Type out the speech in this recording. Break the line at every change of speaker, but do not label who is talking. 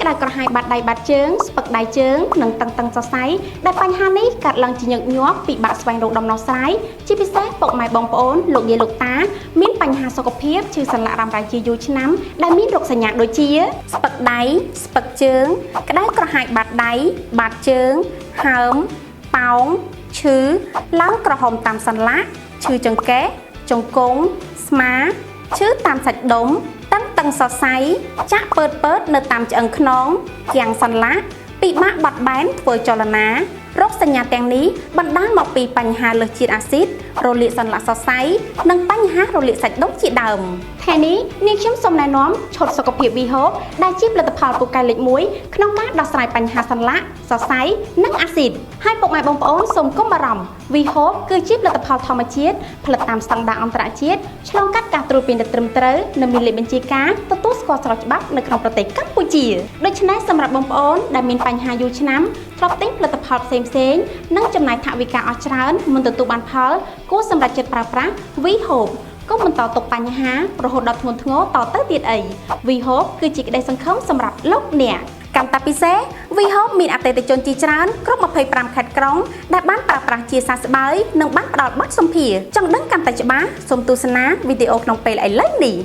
ក្តៅក្រហាយបាត់ដៃបាត់ជើងស្ពឹកដៃជើងនិងតឹងសរសៃដែលបញ្ហានេះកើតឡើងជាញឹកញាប់ពិបាកស្វែងរកដំណោះស្រាយជាពិសេសពុកម៉ែបងប្អូនលោកយាយលោកតាមានបញ្ហាសុខភាពឈឺសន្លាក់រ៉ាំរ៉ៃជាយូរឆ្នាំដែលមានរោគសញ្ញាដូចជាស្ពឹកដៃស្ពឹកជើងក្តៅក្រហាយបាត់ដៃបាត់ជើងហើមប៉ោងឈឺឡើងក្រហមតាមសន្លាក់ឈឺចង្កេះចង្កុងស្មាឈឺតាមសាច់ដុំតឹងសរសៃចាក់ពើតនៅតាមឆ្អឹងខ្នងគាំងសន្លាក់ពិបាកបាត់បែនធ្វើចលនារោគសញ្ញាទាំងនេះបណ្ដាលមកពីបញ្ហាលើសជាតិអាស៊ីតរលាកសន្លាក់សរសៃនិងបញ្ហារលាកសាច់ដុំជាដើមថ្ងៃនេះនាងខ្ញុំសូមណែនាំឈុតសុខភាព VHOPE ដែលជាផលិតផលពូកែលេខ1ក្នុងការដោះស្រាយបញ្ហាសន្លាក់សរសៃនិងអាស៊ីតហើយពុកម៉ែបងប្អូនសូមកុំបារម្ភ VHOPE គឺជាផលិតផលធម្មជាតិផលិតតាមស្តង់ដារអន្តរជាតិឆ្លងកាត់ការត្រួតពិនិត្យត្រឹមត្រូវនិងមានលេខបញ្ជាការទទួលស្គាល់ស្របច្បាប់នៅក្នុងប្រទេសកម្ពុជាដូច្នេះសម្រាប់បងប្អូនដែលមានបញ្ហាយូរឆ្នាំធ្លាប់ទិញផលិតផលផ្សេងៗនិងចំណាយថវិកាអស់ច្រើនមិនទទួលបានផលគួរសម្រាប់ចិត្តប្រើប្រាស់ VHOPE កុំបន្តទុកបញ្ហារហូតដល់ធ្ងន់ធ្ងរតទៅទៀតអី VHOPE គឺជាក្តីសង្ឃឹមសម្រាប់លោកអ្នកកម្មតាពិសេស VHOPE មានអតិថិជនជាច្រើនគ្រប់25ខេត្តក្រុងដែលបានប្រើប្រាស់ជាសះស្បើយនិងបានផ្ដល់ប័ណ្ណសម្ភារចង់ដឹងកាន់តែច្បាស់សូមទស្សនាវីដេអូក្នុងពេលឥឡូវនេះ